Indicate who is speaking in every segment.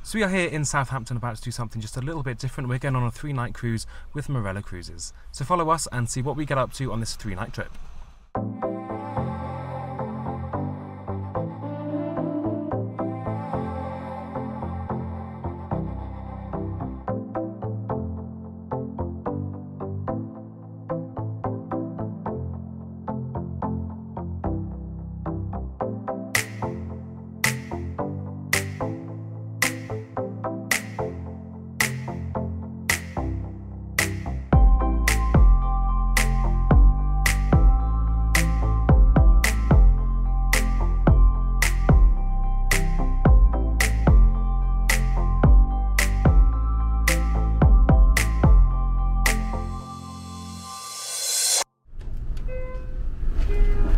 Speaker 1: So we are here in Southampton about to do something just a little bit different. We're going on a 3-night cruise with Marella Cruises. So follow us and see what we get up to on this 3-night trip.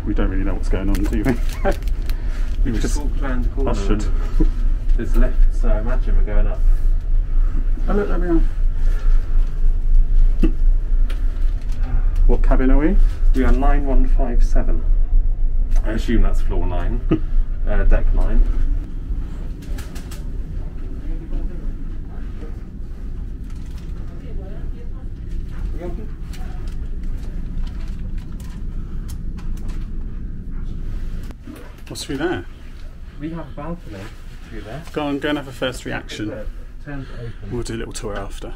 Speaker 2: We don't really know what's going on, do we?
Speaker 3: We just walked around the corner.
Speaker 2: Ushered.
Speaker 3: There's left, so I imagine we're going up.
Speaker 2: Oh look, there we are. What cabin are we?
Speaker 3: We are 9157. I assume that's floor 9, deck 9.
Speaker 2: What's through there?
Speaker 3: We have a balcony through there.
Speaker 2: Go on, go and have a first reaction.
Speaker 3: Turn to open.
Speaker 2: We'll do a little tour after.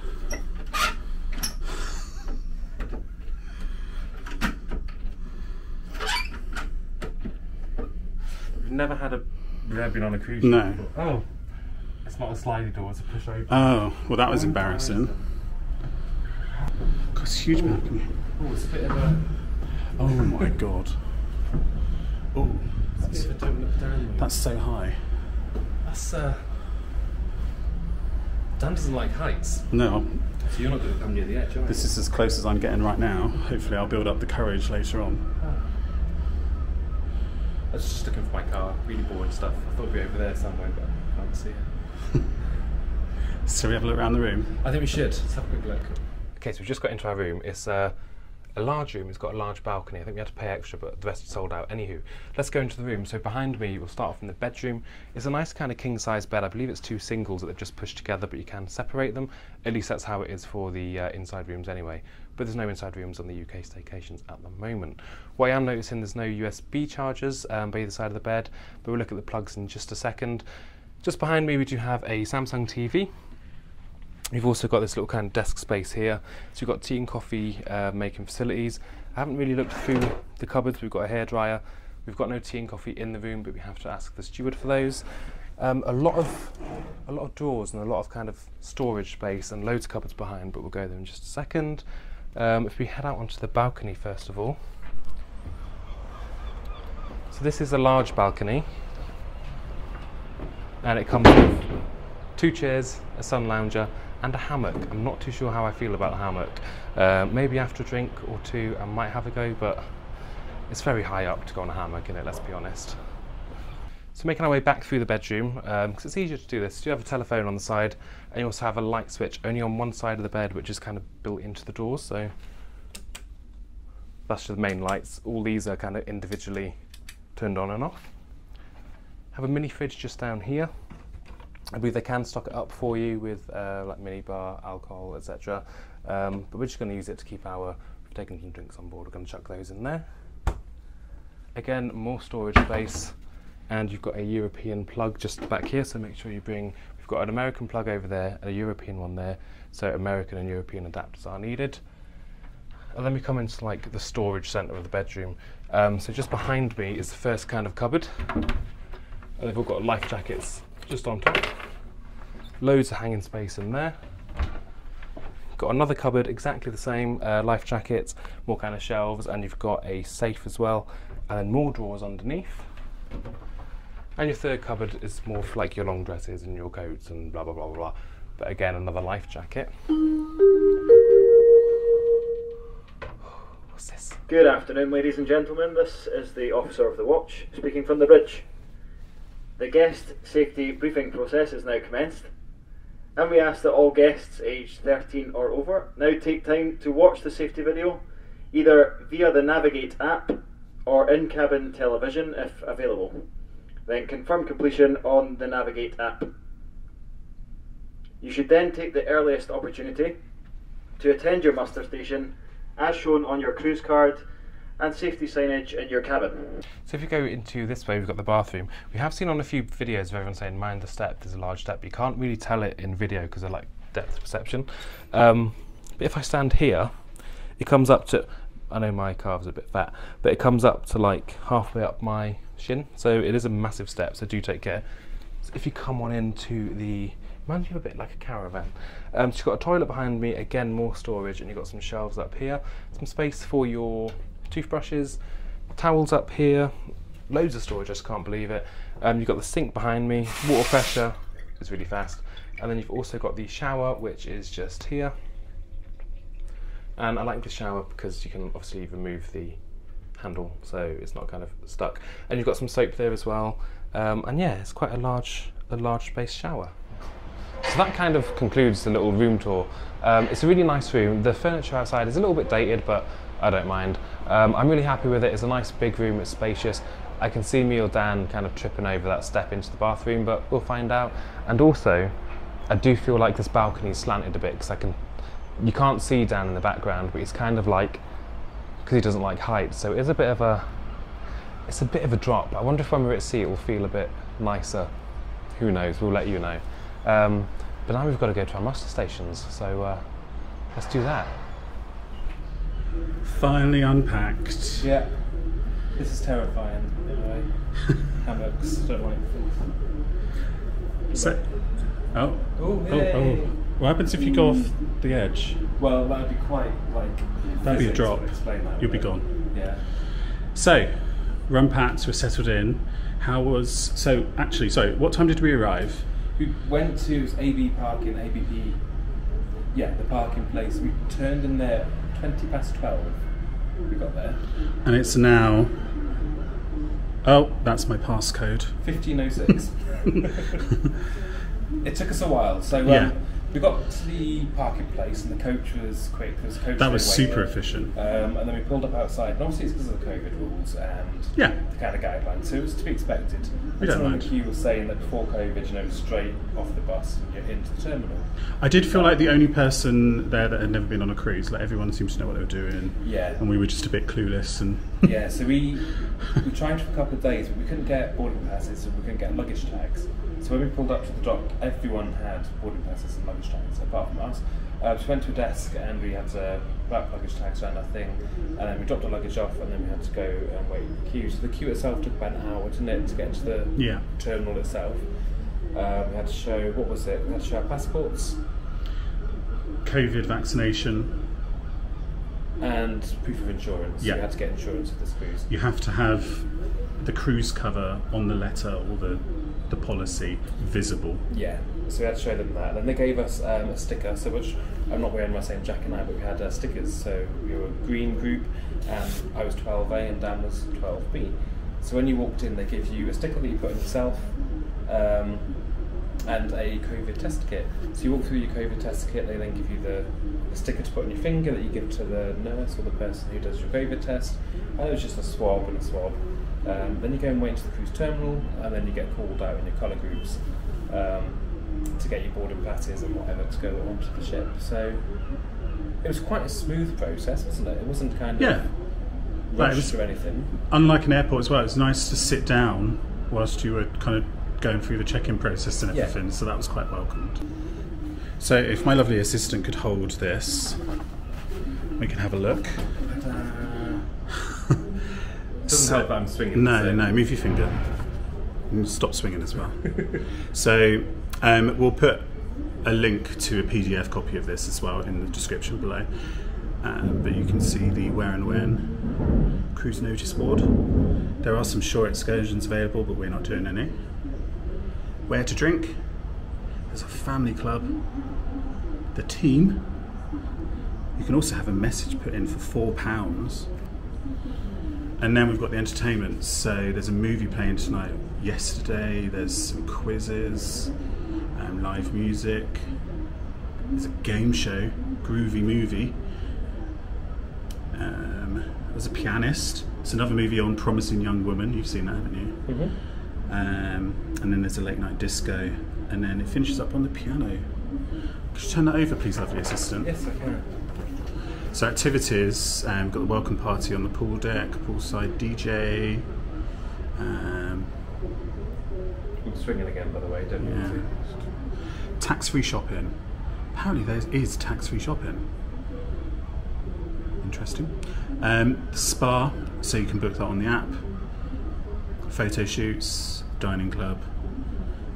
Speaker 3: We've never been on a cruise ship
Speaker 2: No.
Speaker 3: before. Oh, it's not a slidey door, it's a push open.
Speaker 2: Oh, well that was embarrassing. God, it's a huge balcony.
Speaker 3: Oh, it's a bit of a...
Speaker 2: Oh my god. Oh,
Speaker 3: It's a bit of a don't look down.
Speaker 2: that's so high.
Speaker 3: That's Dan doesn't like heights,
Speaker 2: No,
Speaker 3: so you're not going to come near the edge, are you?
Speaker 2: this is as close as I'm getting right now. Hopefully I'll build up the courage later on.
Speaker 3: I was just looking for my car, really boring stuff. I thought it'd be over there somewhere, but I can't see it.
Speaker 2: So we have a look around the room.
Speaker 3: I think we should. Let's have a quick look. Okay, so we've just got into our room. It's a large room. It's got a large balcony. I think we had to pay extra, but the rest is sold out. Anywho, let's go into the room. So behind me, we'll start off in the bedroom. It's a nice kind of king-size bed. I believe it's 2 singles that they've just pushed together, but you can separate them. At least that's how it is for the inside rooms anyway. But there's no inside rooms on the UK staycations at the moment. What I am noticing, there's no USB chargers by either side of the bed, but we'll look at the plugs in just a second. Just behind me, we do have a Samsung TV. We've also got this little kind of desk space here. So we've got tea and coffee making facilities. I haven't really looked through the cupboards. We've got a hairdryer. We've got no tea and coffee in the room, but we have to ask the steward for those. A lot of drawers and a lot of kind of storage space and loads of cupboards behind, but we'll go there in just a second. If we head out onto the balcony first of all. So this is a large balcony, and it comes with 2 chairs, a sun lounger, and a hammock. I'm not too sure how I feel about the hammock. Maybe after a drink or 2 I might have a go, but it's very high up to go on a hammock in it, let's be honest. So making our way back through the bedroom, because it's easier to do this. You have a telephone on the side, and you also have a light switch only on one side of the bed, which is kind of built into the doors, so that's just the main lights. All these are kind of individually turned on and off. Have a mini fridge just down here. I believe they can stock it up for you with like mini bar, alcohol, etc. But we're just going to use it to keep our, if we're taking some drinks on board, we're going to chuck those in there. Again, more storage space, and you've got a European plug just back here, so make sure you bring, we've got an American plug over there, a European one there, so American and European adapters are needed. And then we come into like the storage centre of the bedroom. So just behind me is the first kind of cupboard, and they've all got life jackets just on top. Loads of hanging space in there. Got another cupboard, exactly the same, life jackets, more kind of shelves, and you've got a safe as well, and then more drawers underneath. And your third cupboard is more for like your long dresses and your coats and blah blah blah blah blah. But again, another life jacket. What's this?
Speaker 4: Good afternoon, ladies and gentlemen. This is the officer of the watch speaking from the bridge. The guest safety briefing process is now commenced, and we ask that all guests aged 13 or over now take time to watch the safety video, either via the Navigate app or in-cabin television if available. Then confirm completion on the Navigate app. You should then take the earliest opportunity to attend your muster station as shown on your cruise card and safety signage in your cabin.
Speaker 3: So if you go into this way, we've got the bathroom. We have seen on a few videos of everyone saying mind the step, there's a large step. You can't really tell it in video because of like depth perception. But if I stand here, it comes up to, I know my calf's a bit fat, but it comes up to like halfway up my shin. So it is a massive step, so do take care. So if you come on into the, reminds me of a bit like a caravan. So you've got a toilet behind me, again more storage, and you've got some shelves up here, some space for your toothbrushes, towels up here, loads of storage, I just can't believe it. You've got the sink behind me, water pressure is really fast, and then you've also got the shower, which is just here. And I like the shower because you can obviously remove the handle so it's not kind of stuck, and you've got some soap there as well, and yeah, it's quite a large space shower. So that kind of concludes the little room tour. It's a really nice room. The furniture outside is a little bit dated, but I don't mind. I'm really happy with it. It's a nice big room, it's spacious. I can see me or Dan kind of tripping over that step into the bathroom, but we'll find out. And also, I do feel like this balcony is slanted a bit because you can't see Dan in the background, but he's kind of like, because he doesn't like height, so it's a bit of a drop. I wonder if when we're at sea it will feel a bit nicer. Who knows, we'll let you know. But now we've got to go to our muster stations, so let's do that.
Speaker 2: Finally unpacked.
Speaker 3: Yeah, this is terrifying. Anyway, hammocks, don't like it.
Speaker 2: So, oh.
Speaker 3: Yay.
Speaker 2: What happens if you go off the edge?
Speaker 3: Well, that would be quite like.
Speaker 2: That'd be a drop. You'll be gone. Yeah. So, we're unpacked, we're settled in. What time did we arrive?
Speaker 3: We went to AB parking, ABP. Yeah, the parking place. We turned in there 12:20. We got there.
Speaker 2: And it's now. Oh, that's my passcode.
Speaker 3: 15:06. It took us a while, so
Speaker 2: yeah.
Speaker 3: We got to the parking place and the coach was quick. There was a coach
Speaker 2: that was super
Speaker 3: there.
Speaker 2: efficient.
Speaker 3: And then we pulled up outside, and obviously it's because of the COVID rules and
Speaker 2: yeah.
Speaker 3: the kind of guidelines, so it was to be expected.
Speaker 2: We don't
Speaker 3: Someone
Speaker 2: mind.
Speaker 3: in the queue was saying that before COVID, it was straight off the bus and get into the terminal.
Speaker 2: I did feel like the only person there that had never been on a cruise. Like everyone seemed to know what they were doing.
Speaker 3: Yeah.
Speaker 2: And we were just a bit clueless and.
Speaker 3: Yeah. So we tried for a couple of days, but we couldn't get boarding passes and we couldn't get luggage tags. So when we pulled up to the dock, everyone had boarding passes and luggage tags, apart from us. We went to a desk and we had to wrap luggage tags around our thing, and then we dropped our luggage off, and then we had to go and wait in the queue. So the queue itself took about an hour, didn't it, to get into the terminal itself. We had to show, what was it? We had to show our passports,
Speaker 2: COVID vaccination,
Speaker 3: and proof of insurance.
Speaker 2: Yeah.
Speaker 3: So we had to get insurance for this cruise.
Speaker 2: You have to have the cruise cover on the letter or the policy visible.
Speaker 3: Yeah, so we had to show them that. And then they gave us a sticker, so which I'm not wearing my same jacket now, but we had stickers. So we were a green group, and I was 12A and Dan was 12B. So when you walked in, they give you a sticker that you put on yourself, and a COVID test kit. So you walk through your COVID test kit, they then give you the sticker to put on your finger that you give to the nurse or the person who does your COVID test. And it was just a swab and a swab. Then you go and wait to the cruise terminal, and then you get called out in your colour groups to get your boarding passes and whatever to go onto the ship. So it was quite a smooth process, wasn't it? It wasn't kind of rushed or anything.
Speaker 2: Unlike an airport as well, it's nice to sit down whilst you were kind of going through the check-in process and everything, so that was quite welcomed. So if my lovely assistant could hold this, we can have a look.
Speaker 3: Doesn't help that I'm swinging.
Speaker 2: No, move your finger. And stop swinging as well. So we'll put a link to a PDF copy of this as well in the description below. But you can see the where and when cruise notice board. There are some shore excursions available, but we're not doing any. Where to drink. There's a family club. The team. You can also have a message put in for £4. And then we've got the entertainment. So there's a movie playing tonight. Yesterday, there's some quizzes, live music. There's a game show, groovy movie. There's a pianist. It's another movie on Promising Young Woman. You've seen that, haven't you? and then there's a late night disco, and then it finishes up on the piano. Could you turn that over, please, lovely assistant?
Speaker 3: Yes, I can.
Speaker 2: So activities, got the welcome party on the pool deck, poolside DJ.
Speaker 3: I'm swinging again, by the way, don't
Speaker 2: Yeah.
Speaker 3: you?
Speaker 2: Tax-free shopping. Apparently there is tax-free shopping. Interesting. Spa, so you can book that on the app. Photo shoots, dining club.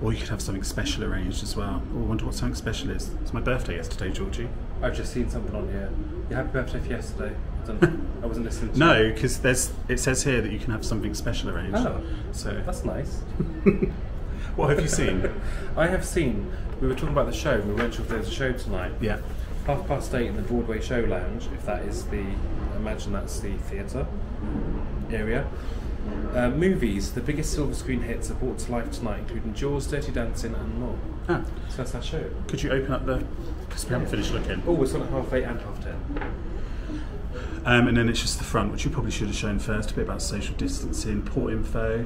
Speaker 2: Or you could have something special arranged as well. Oh, I wonder what something special is. It's my birthday yesterday, Georgie.
Speaker 3: I've just seen something on here. Your happy birthday for yesterday. I wasn't listening to
Speaker 2: No,
Speaker 3: you.
Speaker 2: because it says here that you can have something special arranged.
Speaker 3: Oh,
Speaker 2: so
Speaker 3: that's nice.
Speaker 2: what have you seen?
Speaker 3: I have seen, we were talking about the show, we weren't sure if there was a show tonight.
Speaker 2: Yeah.
Speaker 3: 8:30 in the Broadway show lounge, if that is the, I imagine that's the theatre area. Movies, the biggest silver screen hits are brought to life tonight, including Jaws, Dirty Dancing and more.
Speaker 2: Ah,
Speaker 3: So that's our show.
Speaker 2: could you open up the... because we haven't finished looking.
Speaker 3: Oh, it's on at 8:30 and 10:30.
Speaker 2: And then it's just the front, which you probably should have shown first, a bit about social distancing, port info,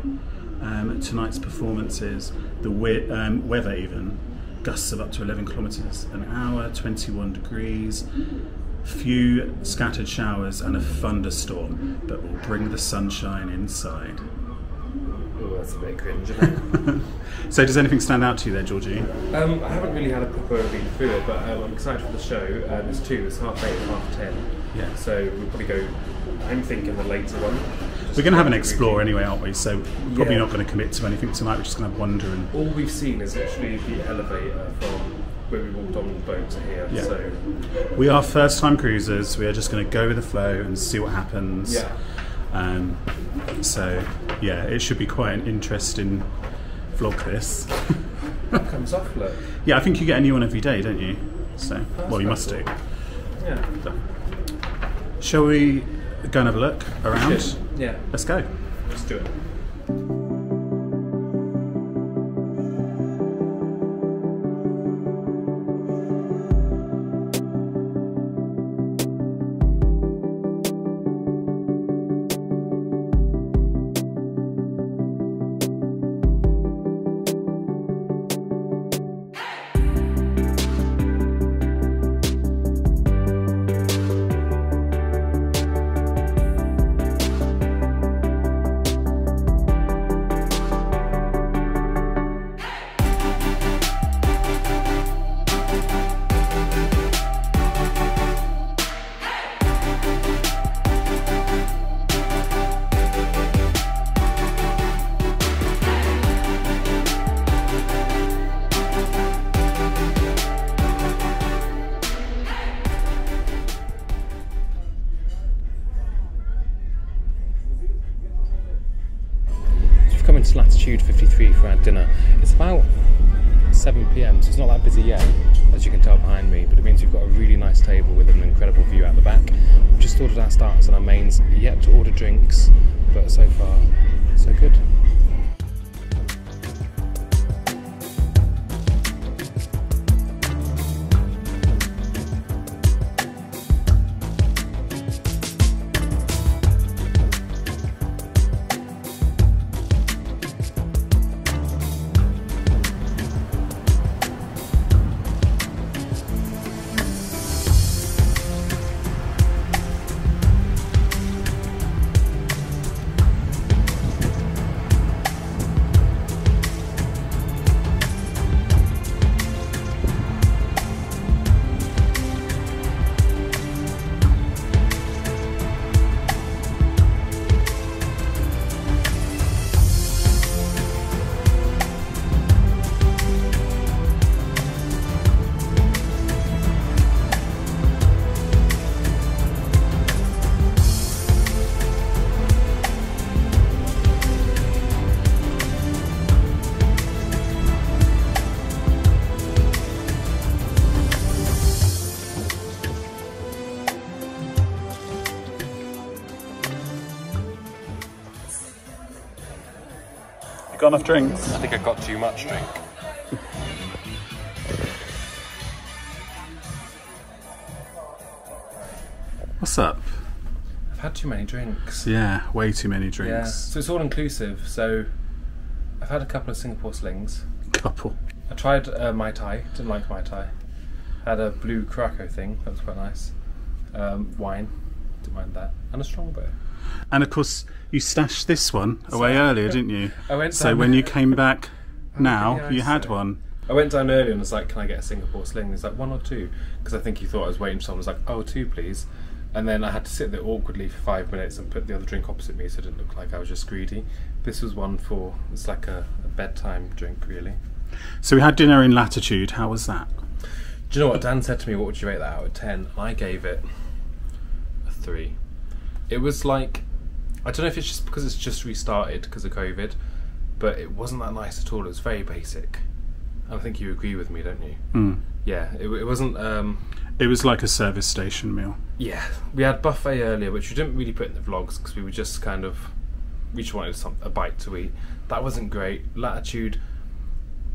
Speaker 2: tonight's performances, the weather even, gusts of up to 11 kilometres an hour, 21 degrees, few scattered showers and a thunderstorm, but will bring the sunshine inside.
Speaker 3: Oh, that's a bit cringe, isn't it?
Speaker 2: So does anything stand out to you there, Georgie?
Speaker 3: I haven't really had a proper read through it, but I'm excited for the show. There's two, there's 8:30 and 10:30.
Speaker 2: Yeah.
Speaker 3: So we'll probably go, I'm thinking the later one.
Speaker 2: We're going to have an explore anyway, aren't we? So probably
Speaker 3: Yeah.
Speaker 2: not going to commit to anything tonight, we're just going to wander and...
Speaker 3: All we've seen is literally the elevator from where we walked on the boat to here.
Speaker 2: Yeah.
Speaker 3: So
Speaker 2: We are first-time cruisers. We are just going to go with the flow and see what happens.
Speaker 3: yeah.
Speaker 2: So yeah, it should be quite an interesting vlog. This.
Speaker 3: That comes off, look.
Speaker 2: Yeah, I think you get a new one every day, don't you? So
Speaker 3: That's
Speaker 2: well, you
Speaker 3: quite
Speaker 2: must
Speaker 3: cool.
Speaker 2: do.
Speaker 3: Yeah.
Speaker 2: So, shall we go and have a look around?
Speaker 3: Good. Yeah.
Speaker 2: Let's go.
Speaker 3: Let's do it. Coming to Latitude 53 for our dinner. It's about 7 PM, so it's not that busy yet, as you can tell behind me, but it means we've got a really nice table with an incredible view out the back. We've just ordered our starters and our mains, yet to order drinks, but so far, so good.
Speaker 2: You got enough drinks?
Speaker 3: I think I got too much drink.
Speaker 2: What's up?
Speaker 3: I've had too many drinks.
Speaker 2: Yeah, way too many drinks.
Speaker 3: Yeah, so it's all inclusive, so I I've had a couple of Singapore slings.
Speaker 2: Couple.
Speaker 3: I tried Mai Tai, didn't like Mai Tai. Had a blue Curaçao thing, that was quite nice. Wine, didn't mind that. And a Strongbow.
Speaker 2: And of course, you stashed this one away earlier, didn't you?
Speaker 3: I went
Speaker 2: so
Speaker 3: down
Speaker 2: when you came back now,
Speaker 3: nice,
Speaker 2: you had
Speaker 3: though.
Speaker 2: one.
Speaker 3: I went down earlier and was like, can I get a Singapore sling? He's like, 1 or 2? Because I think he thought I was waiting for someone. I was like, oh, 2 please. And then I had to sit there awkwardly for 5 minutes and put the other drink opposite me so it didn't look like I was just greedy. This was one for, it's like a bedtime drink really.
Speaker 2: So we had dinner in Latitude. How was that?
Speaker 3: Do you know what? Dan said to me, what would you rate that out of 10? And I gave it a 3. It was like, I don't know if it's just because it's just restarted because of COVID, but it wasn't that nice at all. It was very basic. I think you agree with me, don't you?
Speaker 2: Mm.
Speaker 3: Yeah, it wasn't...
Speaker 2: It was like a service station meal.
Speaker 3: Yeah, we had buffet earlier, which we didn't really put in the vlogs because we were just kind of... We just wanted a bite to eat. That wasn't great. Latitude,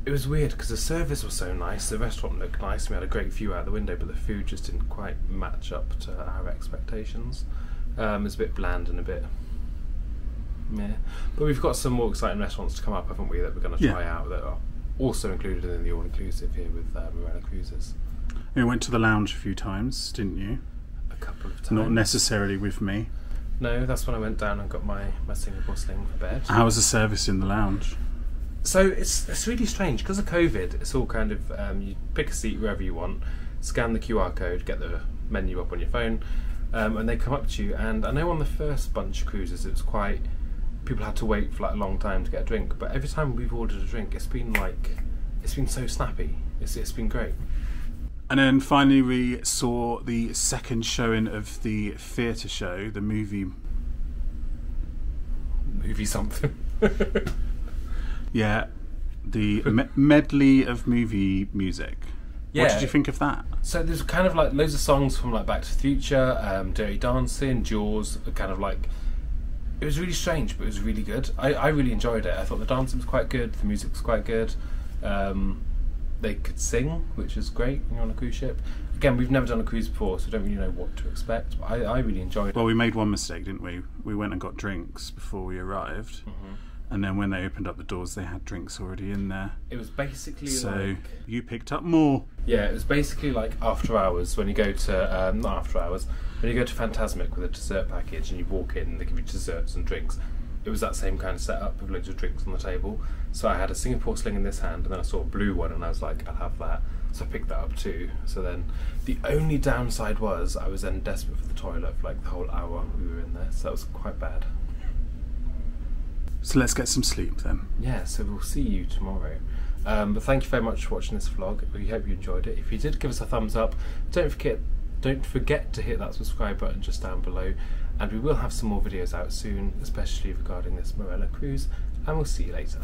Speaker 3: it was weird because the service was so nice, the restaurant looked nice, we had a great view out the window, but the food just didn't quite match up to our expectations. It was a bit bland and a bit... meh. But we've got some more exciting restaurants to come up, haven't we, that we're going to try out that are also included in the all-inclusive here with Marella Cruises.
Speaker 2: You went to the lounge a few times, didn't you?
Speaker 3: A couple of times.
Speaker 2: Not necessarily with me.
Speaker 3: No, that's when I went down and got my Singapore sling for bed.
Speaker 2: How was the service in the lounge?
Speaker 3: So it's really strange because of COVID. It's all kind of you pick a seat wherever you want, scan the QR code, get the menu up on your phone, and they come up to you. And I know on the first bunch of cruises, it was quite people had to wait for like a long time to get a drink. But every time we've ordered a drink, it's been so snappy. It's been great.
Speaker 2: And then finally we saw the second showing of the theatre show, the movie
Speaker 3: something.
Speaker 2: Yeah, the medley of movie music.
Speaker 3: Yeah.
Speaker 2: What did you think of that?
Speaker 3: So there's kind of like loads of songs from like Back to the Future, Dirty Dancing, Jaws, kind of like... It was really strange, but it was really good. I really enjoyed it. I thought the dancing was quite good, the music was quite good. They could sing, which is great when you're on a cruise ship. Again, we've never done a cruise before, so we don't really know what to expect, but I really enjoyed it.
Speaker 2: Well, we made one mistake, didn't we? We went and got drinks before we arrived.
Speaker 3: Mm-hmm.
Speaker 2: And then when they opened up the doors, they had drinks already in there.
Speaker 3: It was basically
Speaker 2: so you picked up more.
Speaker 3: Yeah, it was basically like after hours when you go to, not after hours, when you go to Fantasmic with a dessert package and you walk in and they give you desserts and drinks. It was that same kind of setup with loads of drinks on the table. So I had a Singapore sling in this hand and then I saw a blue one and I was like, I'll have that. So I picked that up too. So then the only downside was I was then desperate for the toilet for like the whole hour we were in there. So that was quite bad.
Speaker 2: So let's get some sleep then.
Speaker 3: Yeah, so we'll see you tomorrow. But thank you very much for watching this vlog. We hope you enjoyed it. If you did, give us a thumbs up. Don't forget to hit that subscribe button just down below. And we will have some more videos out soon, especially regarding this Marella cruise. And we'll see you later.